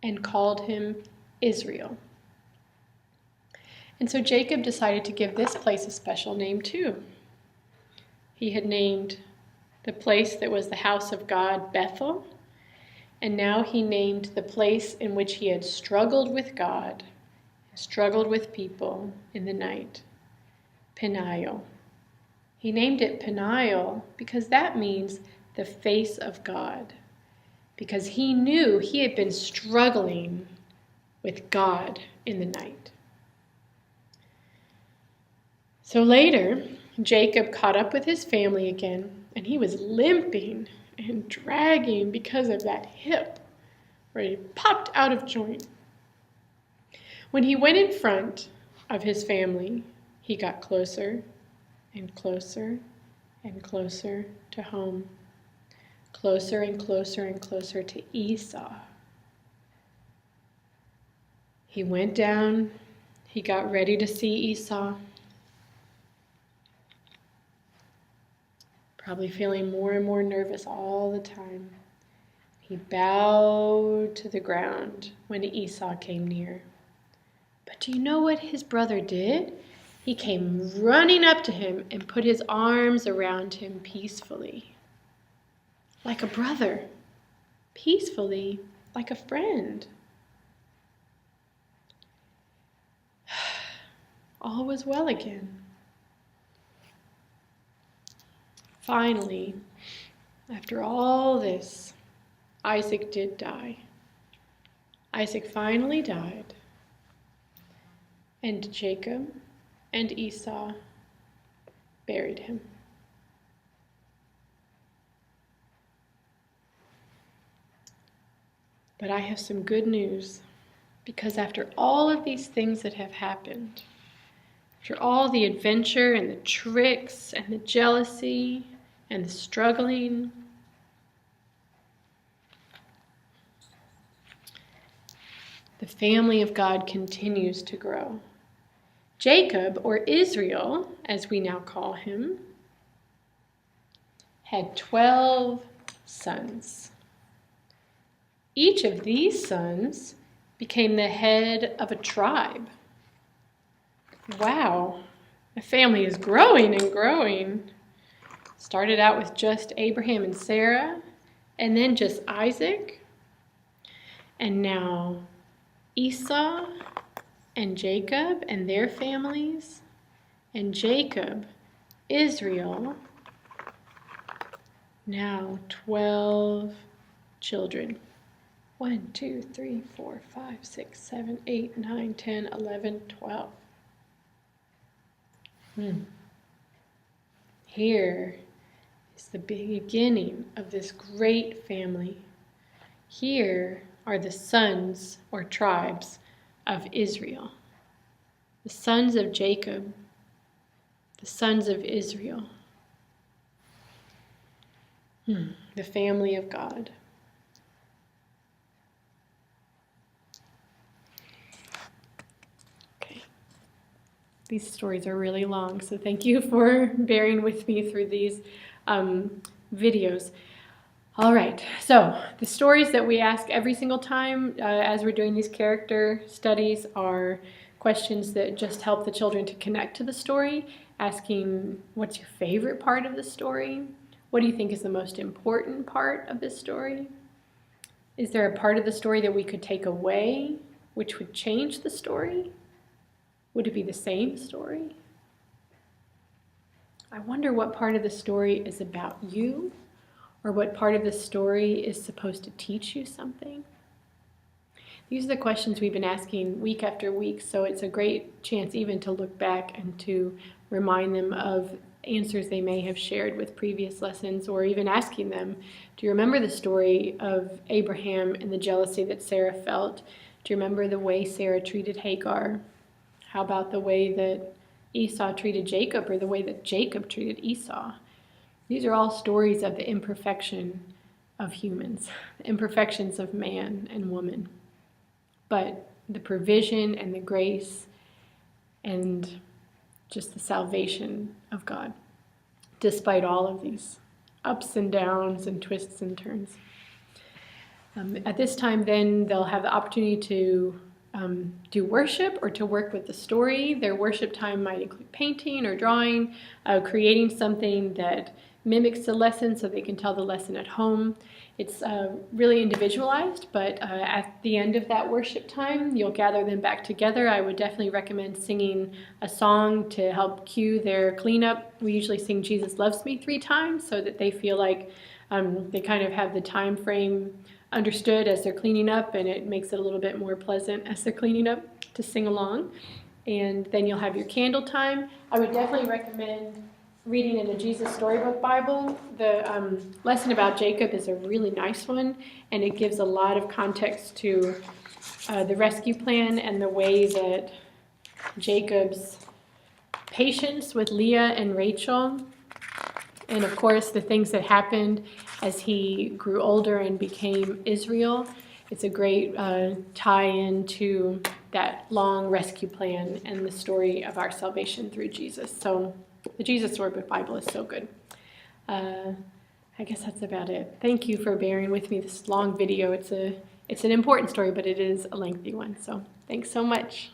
and called him Israel. And so Jacob decided to give this place a special name too. He had named the place that was the house of God Bethel, and now he named the place in which he had struggled with God, struggled with people in the night, Peniel. He named it Peniel because that means the face of God, because he knew he had been struggling with God in the night. So later, Jacob caught up with his family again, and he was limping and dragging because of that hip where he popped out of joint. When he went in front of his family, he got closer and closer and closer to home, closer and closer and closer to Esau. He went down, he got ready to see Esau, probably feeling more and more nervous all the time. He bowed to the ground when Esau came near. But do you know what his brother did? He came running up to him and put his arms around him peacefully, like a brother, peacefully, like a friend. All was well again. Finally, after all this, Isaac did die. Isaac finally died, and Jacob and Esau buried him. But I have some good news, because after all of these things that have happened, after all the adventure and the tricks and the jealousy and the struggling, the family of God continues to grow. Jacob, or Israel, as we now call him, had 12 sons. Each of these sons became the head of a tribe. Wow, the family is growing and growing. Started out with just Abraham and Sarah, and then just Isaac, and now Esau and Jacob and their families, and Jacob, Israel, now 12 children. 1, 2, 3, 4, 5, 6, 7, 8, 9, 10, 11, 12. Here is the beginning of this great family. Here are the sons or tribes of Israel, the sons of Jacob, the sons of Israel, the family of God. Okay, these stories are really long, so thank you for bearing with me through these videos. All right, so the stories that we ask every single time as we're doing these character studies are questions that just help the children to connect to the story, asking what's your favorite part of the story? What do you think is the most important part of this story? Is there a part of the story that we could take away which would change the story? Would it be the same story? I wonder what part of the story is about you, or what part of the story is supposed to teach you something? These are the questions we've been asking week after week, so it's a great chance even to look back and to remind them of answers they may have shared with previous lessons, or even asking them, do you remember the story of Abraham and the jealousy that Sarah felt? Do you remember the way Sarah treated Hagar? How about the way that Esau treated Jacob, or the way that Jacob treated Esau? These are all stories of the imperfection of humans, the imperfections of man and woman, but the provision and the grace and just the salvation of God, despite all of these ups and downs and twists and turns. At this time, then, they'll have the opportunity to do worship or to work with the story. Their worship time might include painting or drawing, creating something that mimics the lesson so they can tell the lesson at home. It's really individualized, but at the end of that worship time, you'll gather them back together. I would definitely recommend singing a song to help cue their cleanup. We usually sing Jesus Loves Me 3 times so that they feel like they kind of have the time frame understood as they're cleaning up, and it makes it a little bit more pleasant as they're cleaning up to sing along. And then you'll have your candle time. I would definitely recommend reading in the Jesus Storybook Bible. The lesson about Jacob is a really nice one, and it gives a lot of context to the rescue plan and the way that Jacob's patience with Leah and Rachel, and of course the things that happened as he grew older and became Israel. It's a great tie-in to that long rescue plan and the story of our salvation through Jesus. So the Jesus Storybook Bible is so good. I guess that's about it. Thank you for bearing with me this long video. It's an important story, but it is a lengthy one. So thanks so much.